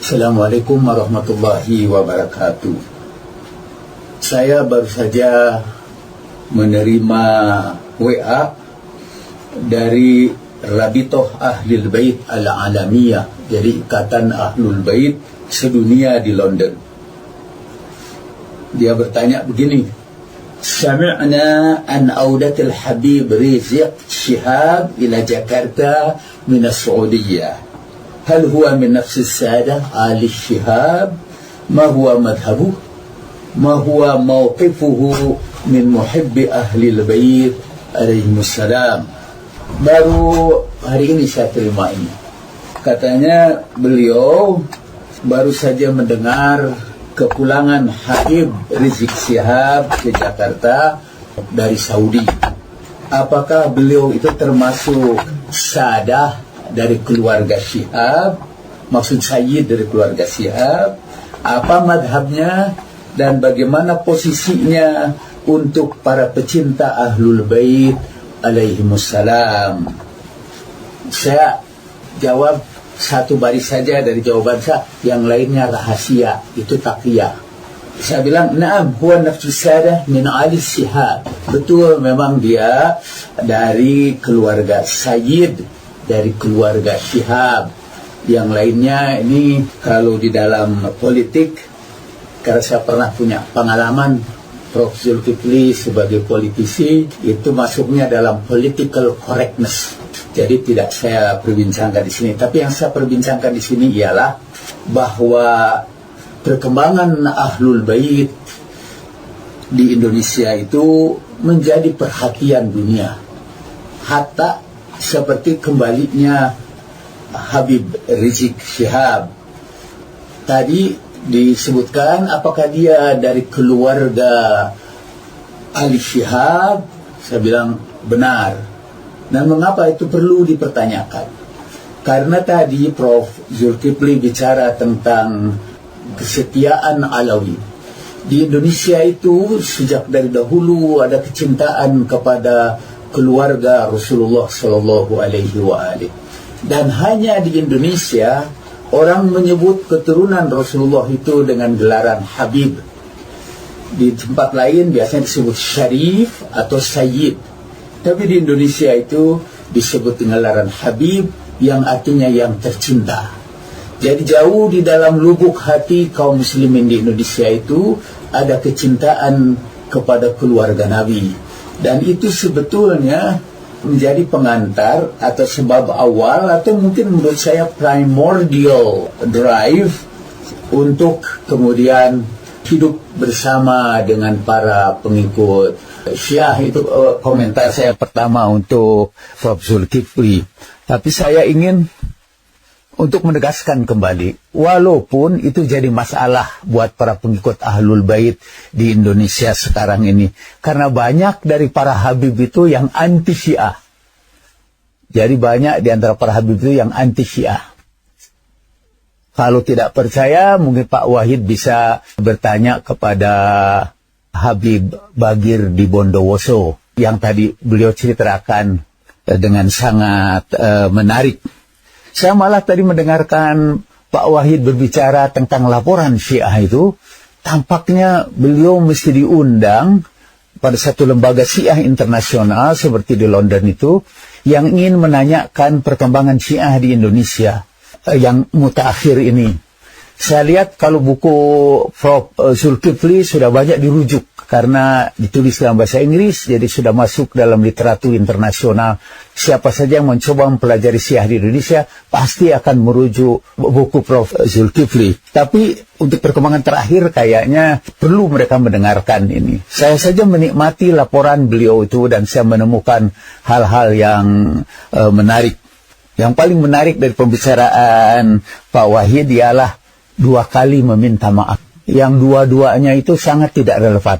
Assalamualaikum warahmatullahi wabarakatuh. Saya baru saja menerima WA dari Rabitoh Ahlul Bait Al-Alamiyah, jadi Ikatan Ahlul Bait sedunia di London. Dia bertanya begini: Sami'na an audatil Habib Rizik Shihab ila Jakarta min as-Saudiyah. هل هو من نفس السادة آل الشهاب؟ ما هو مذهبه؟ ما هو موقفه من محب أهل البيت عليهم السلام? Baru hari ini saya terima ini. Katanya beliau baru saja mendengar kepulangan Habib Rizik Shihab ke Jakarta dari Saudi. Apakah beliau itu termasuk sadah dari keluarga Shihab, maksud Sayyid dari keluarga Shihab, apa madhabnya dan bagaimana posisinya untuk para pecinta Ahlul Bait alaihimussalam? Saya jawab satu baris saja dari jawaban saya, yang lainnya rahasia, itu taqiyah. Saya bilang, na'am, huwa nafsu sadah min ali Shihab. Betul, memang dia dari keluarga Sayyid, dari keluarga Shihab. Yang lainnya ini kalau di dalam politik, karena saya pernah punya pengalaman, Prof. Zulkifli sebagai politisi itu masuknya dalam political correctness. Jadi tidak saya perbincangkan di sini. Tapi yang saya perbincangkan di sini ialah bahwa perkembangan Ahlul Bait di Indonesia itu menjadi perhatian dunia. Hatta seperti kembalinya Habib Rizik Shihab. Tadi disebutkan apakah dia dari keluarga Ali Shihab. Saya bilang benar. Dan mengapa itu perlu dipertanyakan? Karena tadi Prof. Zulkifli bicara tentang kesetiaan Alawi. Di Indonesia itu sejak dari dahulu ada kecintaan kepada keluarga Rasulullah Sallallahu Alaihi Wasallam. Dan hanya di Indonesia orang menyebut keturunan Rasulullah itu dengan gelaran Habib. Di tempat lain biasanya disebut Syarif atau Sayyid. Tapi di Indonesia itu disebut dengan gelaran Habib, yang artinya yang tercinta. Jadi jauh di dalam lubuk hati kaum muslimin di Indonesia itu ada kecintaan kepada keluarga Nabi. Dan itu sebetulnya menjadi pengantar atau sebab awal, atau mungkin menurut saya primordial drive untuk kemudian hidup bersama dengan para pengikut Syiah. Itu komentar saya pertama untuk Prof. Zulkifli. Tapi saya ingin untuk menegaskan kembali, walaupun itu jadi masalah buat para pengikut Ahlul Bait di Indonesia sekarang ini, karena banyak dari para Habib itu yang anti Syiah. Jadi banyak di antara para Habib itu yang anti Syiah. Kalau tidak percaya, mungkin Pak Wahid bisa bertanya kepada Habib Bagir di Bondowoso, yang tadi beliau ceritakan dengan sangat menarik. Saya malah tadi mendengarkan Pak Wahid berbicara tentang laporan Syiah itu. Tampaknya beliau mesti diundang pada satu lembaga Syiah internasional seperti di London itu, yang ingin menanyakan perkembangan Syiah di Indonesia yang mutakhir ini. Saya lihat kalau buku Prof. Zulkifli sudah banyak dirujuk karena ditulis dalam bahasa Inggris, jadi sudah masuk dalam literatur internasional. Siapa saja yang mencoba mempelajari Syiah di Indonesia pasti akan merujuk buku Prof. Zulkifli. Tapi untuk perkembangan terakhir kayaknya perlu mereka mendengarkan ini. Saya saja menikmati laporan beliau itu dan saya menemukan hal-hal yang menarik. Yang paling menarik dari pembicaraan Pak Wahid ialah 2 kali meminta maaf. Yang dua-duanya itu sangat tidak relevan.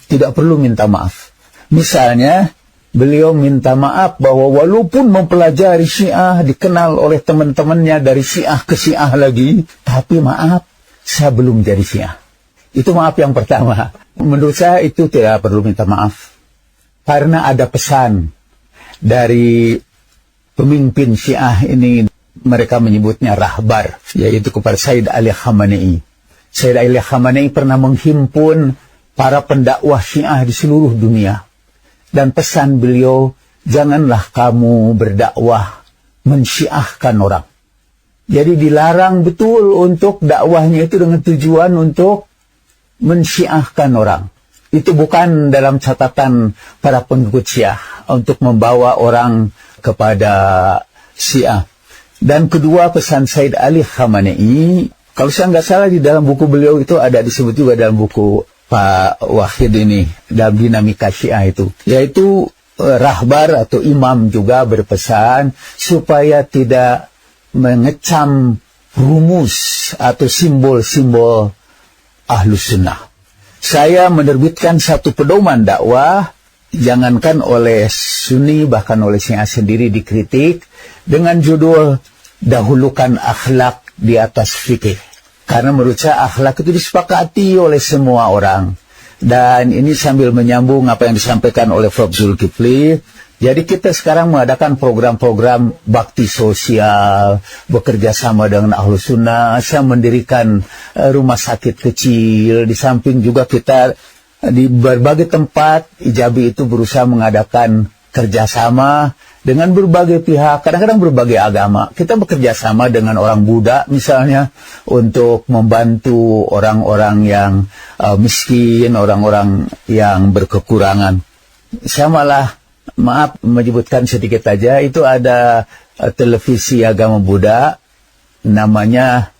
Tidak perlu minta maaf. Misalnya, beliau minta maaf bahwa walaupun mempelajari Syiah, dikenal oleh teman-temannya dari Syiah ke Syiah lagi, tapi maaf, saya belum jadi Syiah. Itu maaf yang pertama. Menurut saya itu tidak perlu minta maaf. Karena ada pesan dari pemimpin Syiah ini mereka menyebutnya rahbar, yaitu kepada Sayyid Ali Khamenei. Sayyid Ali Khamenei pernah menghimpun para pendakwah Syiah di seluruh dunia. Dan pesan beliau, janganlah kamu berdakwah mensyiahkan orang. Jadi dilarang betul untuk dakwahnya itu dengan tujuan untuk mensyiahkan orang. Itu bukan dalam catatan para pengikut Syiah untuk membawa orang kepada Syiah. Dan kedua, pesan Sayyid Ali Khamenei, kalau saya nggak salah di dalam buku beliau itu ada disebut juga dalam buku Pak Wahid ini, dalam Dinamika Syiah itu, yaitu rahbar atau imam juga berpesan supaya tidak mengecam rumus atau simbol-simbol Ahlus Sunnah. Saya menerbitkan satu pedoman dakwah, jangankan oleh Sunni, bahkan oleh Syiah sendiri dikritik, dengan judul dahulukan akhlak di atas fikih. Karena menurut saya akhlak itu disepakati oleh semua orang. Dan ini sambil menyambung apa yang disampaikan oleh Prof. Zulkifli. Jadi kita sekarang mengadakan program-program bakti sosial, bekerja sama dengan Ahlus Sunnah. Saya mendirikan rumah sakit kecil. Di samping juga kita di berbagai tempat, Ijabi itu berusaha mengadakan kerjasama dengan berbagai pihak, kadang-kadang berbagai agama. Kita bekerja sama dengan orang Buddha misalnya untuk membantu orang-orang yang miskin, orang-orang yang berkekurangan. Saya malah, maaf menyebutkan sedikit aja, itu ada televisi agama Buddha, namanya,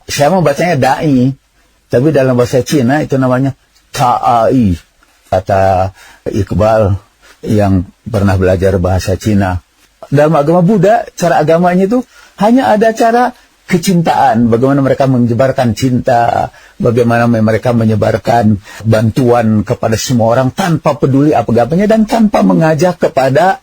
saya mau bacanya Dai, tapi dalam bahasa Cina itu namanya Ta'ai, kata Iqbal yang pernah belajar bahasa Cina. Dalam agama Buddha, cara agamanya itu hanya ada cara kecintaan, bagaimana mereka menyebarkan cinta, bagaimana mereka menyebarkan bantuan kepada semua orang tanpa peduli apa agamanya dan tanpa mengajak kepada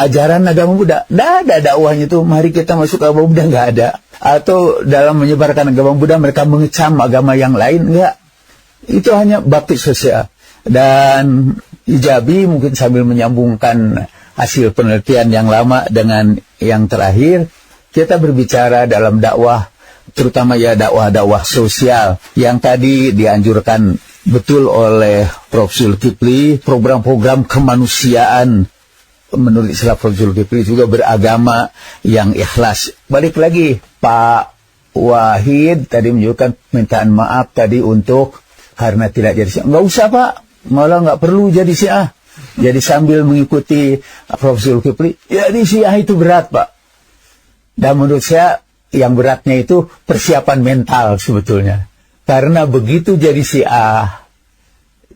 ajaran agama Buddha. Tidak ada dakwahnya itu, mari kita masuk agama Buddha, nggak ada. Atau dalam menyebarkan agama Buddha mereka mengecam agama yang lain, enggak. Itu hanya bakti sosial. Dan Ijabi mungkin sambil menyambungkan hasil penelitian yang lama dengan yang terakhir, kita berbicara dalam dakwah, terutama ya dakwah-dakwah sosial yang tadi dianjurkan betul oleh Prof. Zulkifli, program-program kemanusiaan. Menurut istilah Prof. Zulkifli juga beragama yang ikhlas. Balik lagi, Pak Wahid tadi menunjukkan permintaan maaf tadi untuk karena tidak jadi Syiah. Nggak usah Pak, malah nggak perlu jadi Syiah. Jadi sambil mengikuti Prof. Zulkifli, jadi Syiah itu berat Pak. Dan menurut saya yang beratnya itu persiapan mental sebetulnya. Karena begitu jadi Syiah,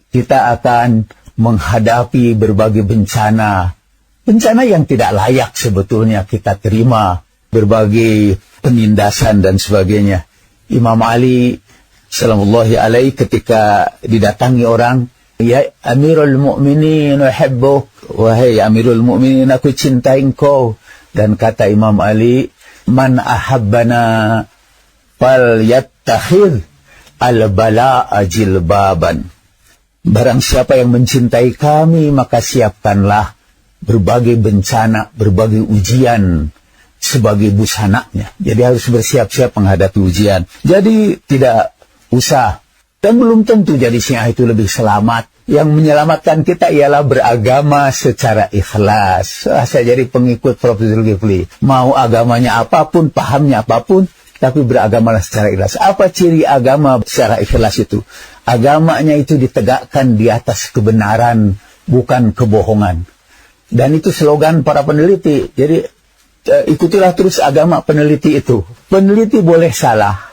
kita akan menghadapi berbagai bencana. Bencana yang tidak layak sebetulnya kita terima. Berbagai penindasan dan sebagainya. Imam Ali Salamullahi alaihi ketika didatangi orang, ya Amirul Mu'minin uhibbuk, wahai Amirul Mu'minin aku cintai engkau. Dan kata Imam Ali, man ahabbana fal yattakhidh al-bala'a jilbaban. Barang siapa yang mencintai kami, maka siapkanlah berbagai bencana, berbagai ujian sebagai busananya. Jadi harus bersiap-siap menghadapi ujian. Jadi tidak usah. Dan belum tentu jadi Syiah itu lebih selamat. Yang menyelamatkan kita ialah beragama secara ikhlas. Saya jadi pengikut Prof. Zulkifli. Mau agamanya apapun, pahamnya apapun, tapi beragamalah secara ikhlas. Apa ciri agama secara ikhlas itu? Agamanya itu ditegakkan di atas kebenaran, bukan kebohongan. Dan itu slogan para peneliti. Jadi ikutilah terus agama peneliti itu. Peneliti boleh salah,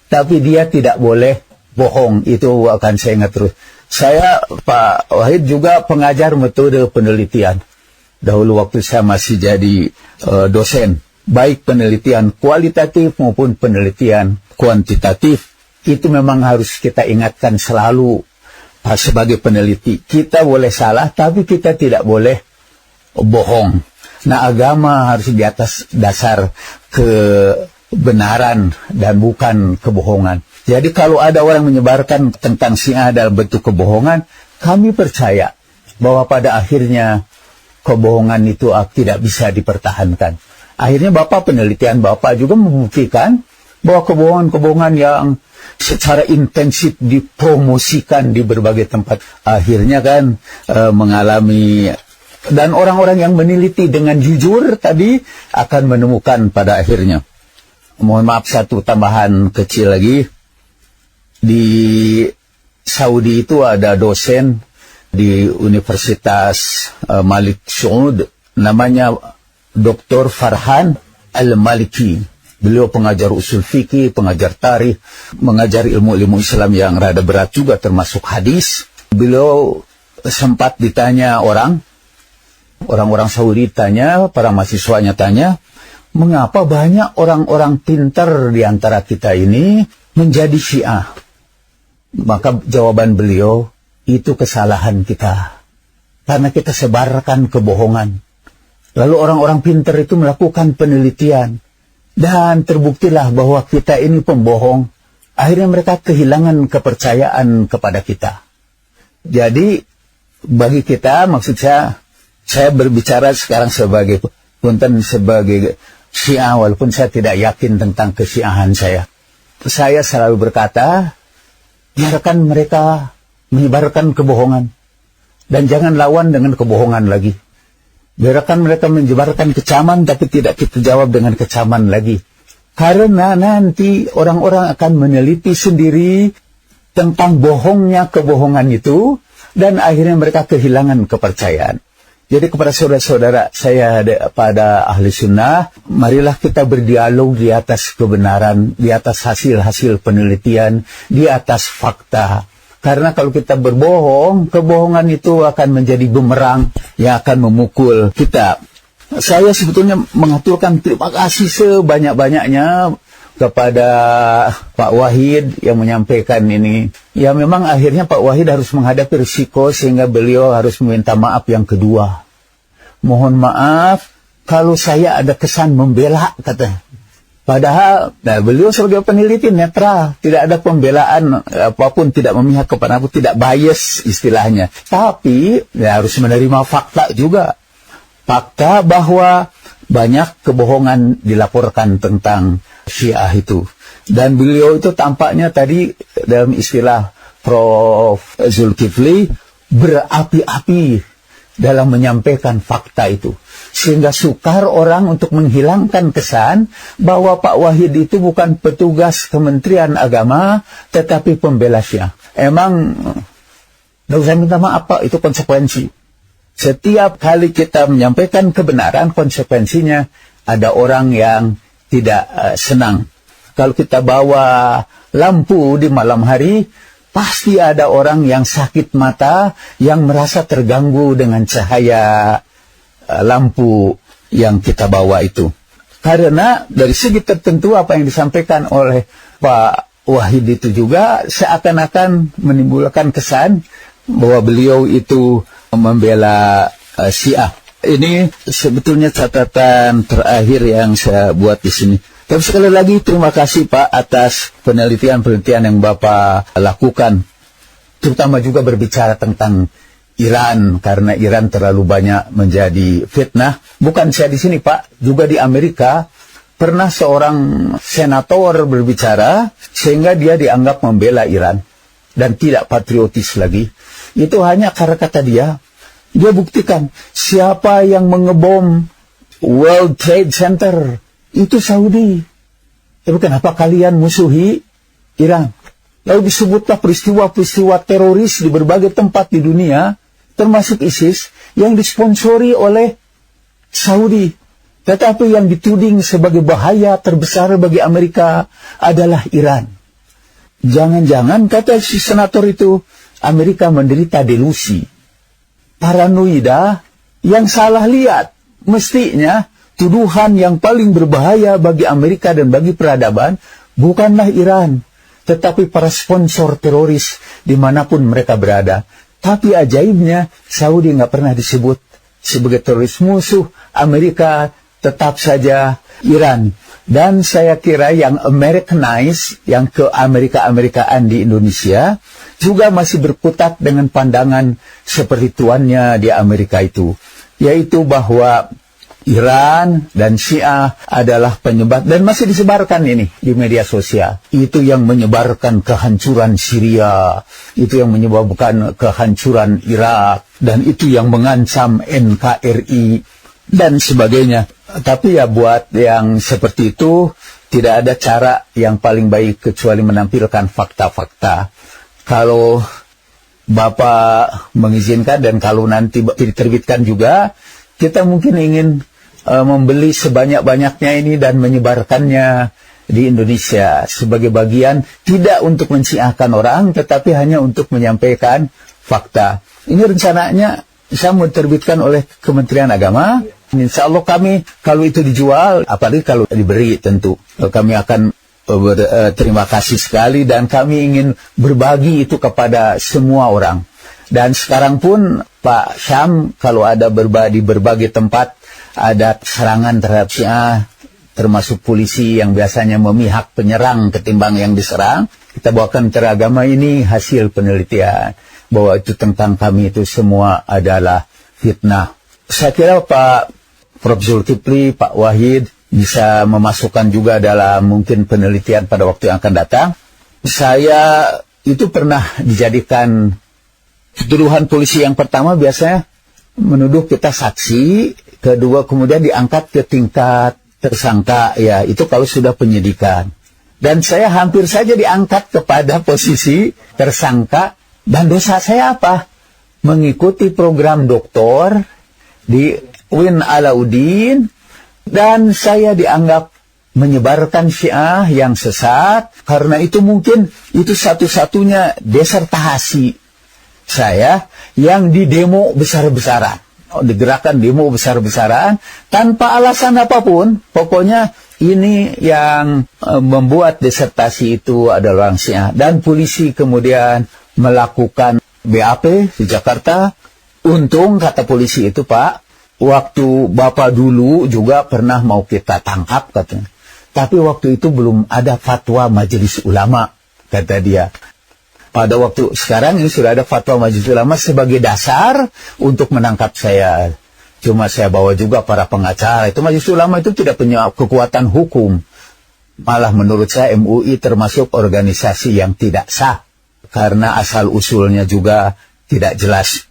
tapi dia tidak boleh bohong. Itu akan saya ingat terus. Saya, Pak Wahid, juga pengajar metode penelitian. Dahulu waktu saya masih jadi dosen. Baik penelitian kualitatif maupun penelitian kuantitatif. Itu memang harus kita ingatkan selalu sebagai peneliti. Kita boleh salah, tapi kita tidak boleh bohong. Nah, agama harus di atas dasar kebenaran dan bukan kebohongan. Jadi kalau ada orang menyebarkan tentang Syiah dalam bentuk kebohongan, kami percaya bahwa pada akhirnya kebohongan itu tidak bisa dipertahankan. Akhirnya penelitian Bapak juga membuktikan bahwa kebohongan-kebohongan yang secara intensif dipromosikan di berbagai tempat akhirnya kan mengalami, dan orang-orang yang meneliti dengan jujur tadi akan menemukan pada akhirnya. Mohon maaf, satu tambahan kecil lagi. Di Saudi itu ada dosen di Universitas Malik Saud, namanya Dr. Farhan Al-Maliki. Beliau pengajar usul fikih, pengajar tarikh, mengajar ilmu-ilmu Islam yang rada berat juga termasuk hadis. Beliau sempat ditanya orang-orang Saudi tanya, para mahasiswanya tanya, mengapa banyak orang-orang pintar di antara kita ini menjadi Syiah? Maka jawaban beliau, itu kesalahan kita. Karena kita sebarkan kebohongan. Lalu orang-orang pintar itu melakukan penelitian. Dan terbuktilah bahwa kita ini pembohong. Akhirnya mereka kehilangan kepercayaan kepada kita. Jadi bagi kita, maksud saya berbicara sekarang sebagai Syiah, walaupun saya tidak yakin tentang kesyiahan saya. Saya selalu berkata, biarkan mereka menyebarkan kebohongan. Dan jangan lawan dengan kebohongan lagi. Biarkan mereka menyebarkan kecaman, tapi tidak kita jawab dengan kecaman lagi. Karena nanti orang-orang akan meneliti sendiri tentang bohongnya kebohongan itu, dan akhirnya mereka kehilangan kepercayaan. Jadi kepada saudara-saudara saya pada ahli sunnah, marilah kita berdialog di atas kebenaran, di atas hasil-hasil penelitian, di atas fakta. Karena kalau kita berbohong, kebohongan itu akan menjadi bumerang yang akan memukul kita. Saya sebetulnya mengaturkan terima kasih sebanyak-banyaknya kepada Pak Wahid yang menyampaikan ini. Ya memang akhirnya Pak Wahid harus menghadapi risiko sehingga beliau harus meminta maaf yang kedua. Mohon maaf kalau saya ada kesan membela, katanya. Padahal beliau sebagai peneliti netral, tidak ada pembelaan apapun, tidak memihak kepada aku, tidak bias istilahnya. Tapi harus menerima fakta juga. Fakta bahwa banyak kebohongan dilaporkan tentang Syiah itu. Dan beliau itu tampaknya tadi dalam istilah Prof. Zulkifli berapi-api dalam menyampaikan fakta itu. Sehingga sukar orang untuk menghilangkan kesan bahwa Pak Wahid itu bukan petugas Kementerian Agama, tetapi pembela Syiah. Emang, tidak usah minta maaf Pak, itu konsekuensi. Setiap kali kita menyampaikan kebenaran, konsekuensinya ada orang yang tidak senang. Kalau kita bawa lampu di malam hari, pasti ada orang yang sakit mata, yang merasa terganggu dengan cahaya lampu yang kita bawa itu. Karena dari segi tertentu apa yang disampaikan oleh Pak Wahid itu juga seakan-akan menimbulkan kesan bahwa beliau itu membela Syiah. Ini sebetulnya catatan terakhir yang saya buat di sini. Tapi sekali lagi terima kasih Pak atas penelitian-penelitian yang Bapak lakukan. Terutama juga berbicara tentang Iran, karena Iran terlalu banyak menjadi fitnah. Bukan saya di sini Pak, juga di Amerika pernah seorang senator berbicara sehingga dia dianggap membela Iran dan tidak patriotis lagi. Itu hanya karena kata dia buktikan siapa yang mengebom World Trade Center itu Saudi. Tapi kenapa kalian musuhi Iran? Lalu disebutlah peristiwa-peristiwa teroris di berbagai tempat di dunia, termasuk ISIS, yang disponsori oleh Saudi. Tetapi yang dituding sebagai bahaya terbesar bagi Amerika adalah Iran. Jangan-jangan, kata si senator itu, Amerika menderita delusi, paranoida, yang salah lihat. Mestinya tuduhan yang paling berbahaya bagi Amerika dan bagi peradaban bukanlah Iran, tetapi para sponsor teroris dimanapun mereka berada. Tapi ajaibnya, Saudi nggak pernah disebut sebagai teroris. Musuh Amerika tetap saja Iran. Dan saya kira yang Americanize, yang ke-Amerika-Amerikaan di Indonesia, juga masih berkutat dengan pandangan seperti tuannya di Amerika itu. Yaitu bahwa Iran dan Syiah adalah penyebar, dan masih disebarkan ini di media sosial. Itu yang menyebarkan kehancuran Syria, itu yang menyebabkan kehancuran Irak, dan itu yang mengancam NKRI dan sebagainya. Tapi ya buat yang seperti itu tidak ada cara yang paling baik kecuali menampilkan fakta-fakta. Kalau Bapak mengizinkan dan kalau nanti diterbitkan juga, kita mungkin ingin membeli sebanyak-banyaknya ini dan menyebarkannya di Indonesia sebagai bagian, tidak untuk mensiahkan orang, tetapi hanya untuk menyampaikan fakta. Ini rencananya saya mau diterbitkan oleh Kementerian Agama. Insya Allah kami, kalau itu dijual, apalagi kalau diberi tentu, kami akan berterima kasih sekali dan kami ingin berbagi itu kepada semua orang. Dan sekarang pun Pak Syam, kalau ada di berbagai tempat ada serangan terhadap Syiah, termasuk polisi yang biasanya memihak penyerang ketimbang yang diserang, kita bawakan teragama ini hasil penelitian bahwa itu tentang kami itu semua adalah fitnah. Saya kira Pak Prof. Zulkifli, Pak Wahid bisa memasukkan juga dalam mungkin penelitian pada waktu yang akan datang. Saya itu pernah dijadikan tuduhan polisi. Yang pertama biasanya menuduh kita saksi, kedua kemudian diangkat ke tingkat tersangka, ya itu kalau sudah penyidikan. Dan saya hampir saja diangkat kepada posisi tersangka, dan dosa saya apa? Mengikuti program doktor di UIN Alauddin, dan saya dianggap menyebarkan Syiah yang sesat, karena itu mungkin itu satu-satunya disertasi saya yang didemo besar-besaran, digerakkan demo besar-besaran tanpa alasan apapun. Pokoknya ini yang membuat disertasi itu adalah orang Syiah, dan polisi kemudian melakukan BAP di Jakarta. Untung kata polisi itu, Pak, waktu Bapak dulu juga pernah mau kita tangkap katanya, tapi waktu itu belum ada fatwa Majelis Ulama, kata dia. Pada waktu sekarang ini sudah ada fatwa Majelis Ulama sebagai dasar untuk menangkap saya. Cuma saya bawa juga para pengacara. Itu Majelis Ulama itu tidak punya kekuatan hukum. Malah menurut saya MUI termasuk organisasi yang tidak sah, karena asal-usulnya juga tidak jelas.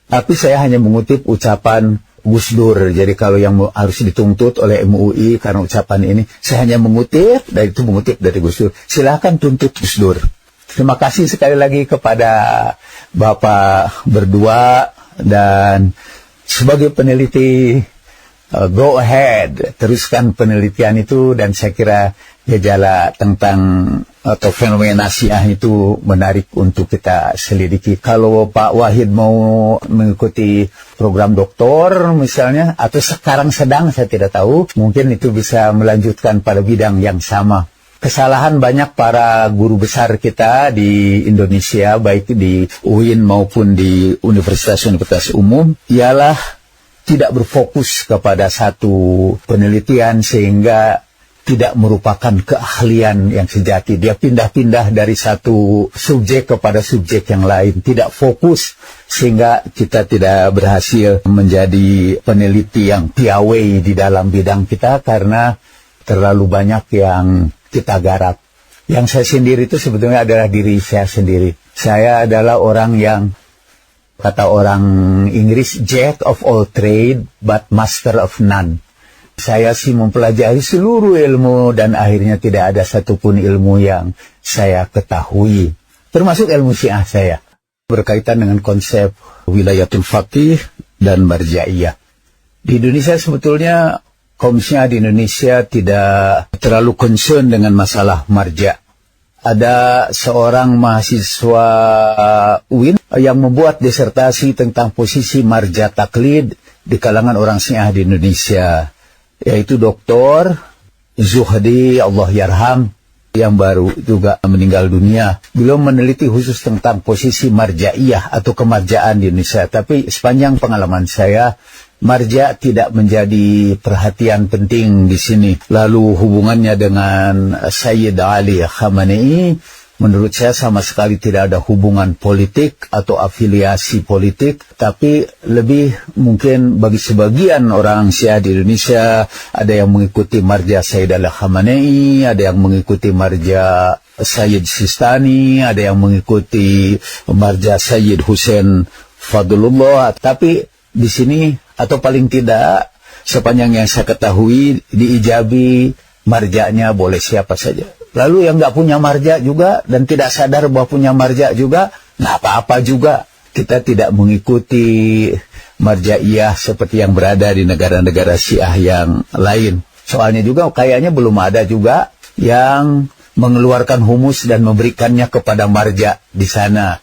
Tapi saya hanya mengutip ucapan Gus Dur. Jadi kalau yang harus dituntut oleh MUI karena ucapan ini, saya hanya mengutip, dan itu mengutip dari Gus Dur. Silakan tuntut Gus Dur. Terima kasih sekali lagi kepada Bapak berdua, dan sebagai peneliti, go ahead, teruskan penelitian itu, dan saya kira gejala tentang atau fenomena Syiah itu menarik untuk kita selidiki. Kalau Pak Wahid mau mengikuti program doktor misalnya, atau sekarang sedang, saya tidak tahu, mungkin itu bisa melanjutkan pada bidang yang sama. Kesalahan banyak para guru besar kita di Indonesia, baik di UIN maupun di universitas-universitas umum, ialah tidak berfokus kepada satu penelitian sehingga tidak merupakan keahlian yang sejati. Dia pindah-pindah dari satu subjek kepada subjek yang lain, tidak fokus, sehingga kita tidak berhasil menjadi peneliti yang piawai di dalam bidang kita karena terlalu banyak yang kita garap. Yang saya sendiri itu sebetulnya adalah diri saya sendiri. Saya adalah orang yang, kata orang Inggris, jack of all trade but master of none. Saya sih mempelajari seluruh ilmu dan akhirnya tidak ada satupun ilmu yang saya ketahui, termasuk ilmu Syiah saya, berkaitan dengan konsep wilayatul faqih dan marja'iyah. Di Indonesia sebetulnya kaum Syiah di Indonesia tidak terlalu concern dengan masalah marja'. Ada seorang mahasiswa UIN yang membuat disertasi tentang posisi marja' taklid di kalangan orang Syiah di Indonesia, yaitu Dr. Zuhdi, Allah yarham, yang baru juga meninggal dunia. Beliau meneliti khusus tentang posisi marja'iyah atau kemarjaan di Indonesia. Tapi sepanjang pengalaman saya, marja' tidak menjadi perhatian penting di sini. Lalu hubungannya dengan Sayyid Ali Khamenei menurut saya sama sekali tidak ada hubungan politik atau afiliasi politik, tapi lebih mungkin bagi sebagian orang Syiah di Indonesia, ada yang mengikuti marja Sayyid Al-Khamenei, ada yang mengikuti marja Sayyid Sistani, ada yang mengikuti marja Sayyid Hussein Fadlullah. Tapi di sini, atau paling tidak sepanjang yang saya ketahui, diijabi marjanya boleh siapa saja. Lalu yang nggak punya marja juga dan tidak sadar bahwa punya marja juga, nggak apa-apa juga. Kita tidak mengikuti marjaiyah seperti yang berada di negara-negara Syiah yang lain. Soalnya juga kayaknya belum ada juga yang mengeluarkan humus dan memberikannya kepada marja di sana.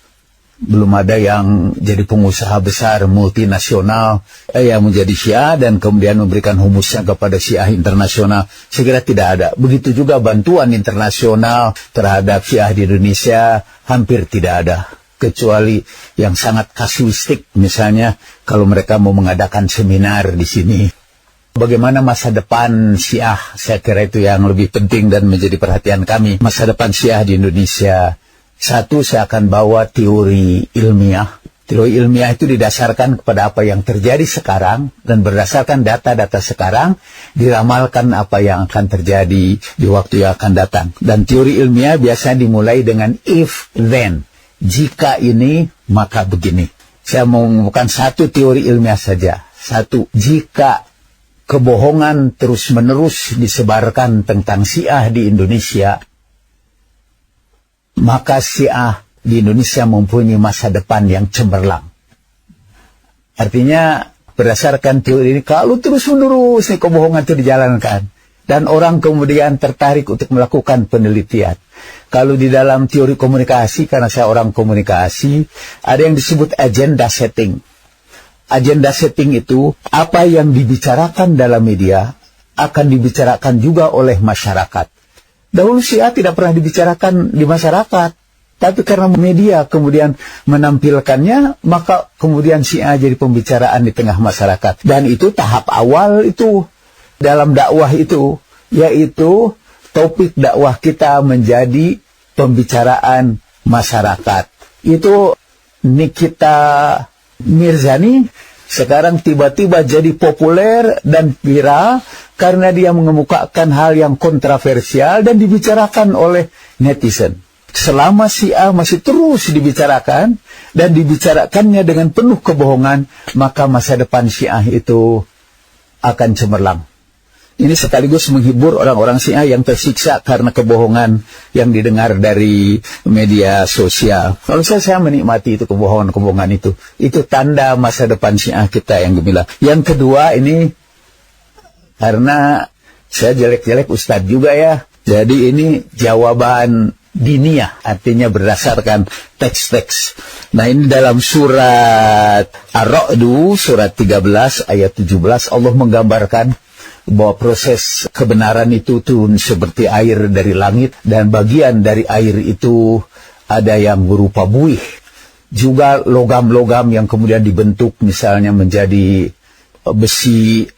Belum ada yang jadi pengusaha besar multinasional yang menjadi Syiah dan kemudian memberikan humusnya kepada Syiah internasional. Saya kira tidak ada. Begitu juga bantuan internasional terhadap Syiah di Indonesia hampir tidak ada. Kecuali yang sangat kasuistik, misalnya kalau mereka mau mengadakan seminar di sini. Bagaimana masa depan Syiah? Saya kira itu yang lebih penting dan menjadi perhatian kami. Masa depan Syiah di Indonesia. Satu, saya akan bawa teori ilmiah. Teori ilmiah itu didasarkan kepada apa yang terjadi sekarang, dan berdasarkan data-data sekarang, diramalkan apa yang akan terjadi di waktu yang akan datang. Dan teori ilmiah biasanya dimulai dengan if, then. Jika ini, maka begini. Saya mau mengumumkan satu teori ilmiah saja. Satu, jika kebohongan terus-menerus disebarkan tentang Syiah di Indonesia, maka Syiah di Indonesia mempunyai masa depan yang cemerlang. Artinya, berdasarkan teori ini, kalau terus-menerus kebohongan itu dijalankan, dan orang kemudian tertarik untuk melakukan penelitian. Kalau di dalam teori komunikasi, karena saya orang komunikasi, ada yang disebut agenda setting. Agenda setting itu, apa yang dibicarakan dalam media, akan dibicarakan juga oleh masyarakat. Dahulu Syiah tidak pernah dibicarakan di masyarakat. Tapi karena media kemudian menampilkannya, maka kemudian Syiah jadi pembicaraan di tengah masyarakat. Dan itu tahap awal itu dalam dakwah itu, yaitu topik dakwah kita menjadi pembicaraan masyarakat. Itu Nikita Mirzani sekarang tiba-tiba jadi populer dan viral karena dia mengemukakan hal yang kontroversial dan dibicarakan oleh netizen. Selama Syiah masih terus dibicarakan dan dibicarakannya dengan penuh kebohongan, maka masa depan Syiah itu akan cemerlang. Ini sekaligus menghibur orang-orang Syiah yang tersiksa karena kebohongan yang didengar dari media sosial. Kalau saya menikmati itu kebohongan-kebohongan itu. Itu tanda masa depan Syiah kita yang gemilang. Yang kedua ini, karena saya jelek-jelek ustadz juga ya. Jadi ini jawaban diniyah, artinya berdasarkan teks-teks. Nah ini dalam surat Ar-Ra'du, surat 13 ayat 17, Allah menggambarkan bahwa proses kebenaran itu turun seperti air dari langit, dan bagian dari air itu ada yang berupa buih. Juga logam-logam yang kemudian dibentuk misalnya menjadi besi.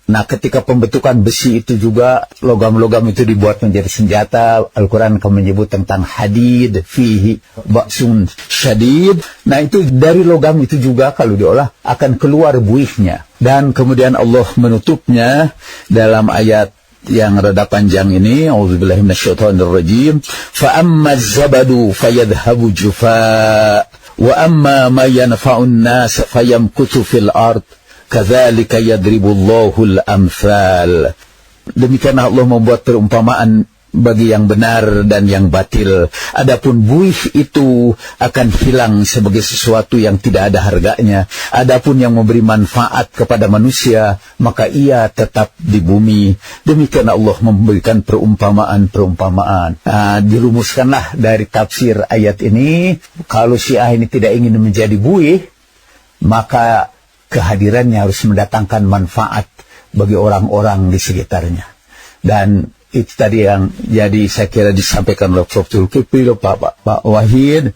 Nah ketika pembentukan besi itu juga logam-logam itu dibuat menjadi senjata. Al-Quran akan menyebut tentang hadid, fihi, ba'sun, syadid. Nah itu dari logam itu juga kalau diolah akan keluar buihnya. Dan kemudian Allah menutupnya dalam ayat yang rada panjang ini, auzubillahi minasyaitonirrajim, fa amma az-zabadu fayadhhabu jufaa wa amma ma yanfa'un nas fayamkutu fil ard kadzalika yadribullahu al-amthal. Demikianlah Allah membuat perumpamaan bagi yang benar dan yang batil. Adapun buih itu akan hilang sebagai sesuatu yang tidak ada harganya. Adapun yang memberi manfaat kepada manusia, maka ia tetap di bumi. Demikian Allah memberikan perumpamaan-perumpamaan. Dirumuskanlah dari tafsir ayat ini, kalau Syiah ini tidak ingin menjadi buih, maka kehadirannya harus mendatangkan manfaat bagi orang-orang di sekitarnya. Dan itu tadi yang jadi saya kira disampaikan oleh Prof. Zulkifli, Pak Wahid.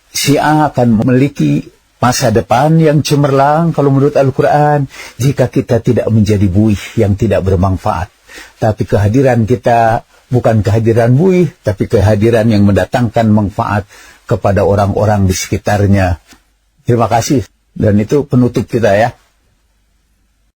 Syiah akan memiliki masa depan yang cemerlang kalau menurut Al-Quran jika kita tidak menjadi buih yang tidak bermanfaat. Tapi kehadiran kita bukan kehadiran Buih, tapi kehadiran yang mendatangkan manfaat kepada orang-orang di sekitarnya. Terima kasih. Dan itu penutup kita ya.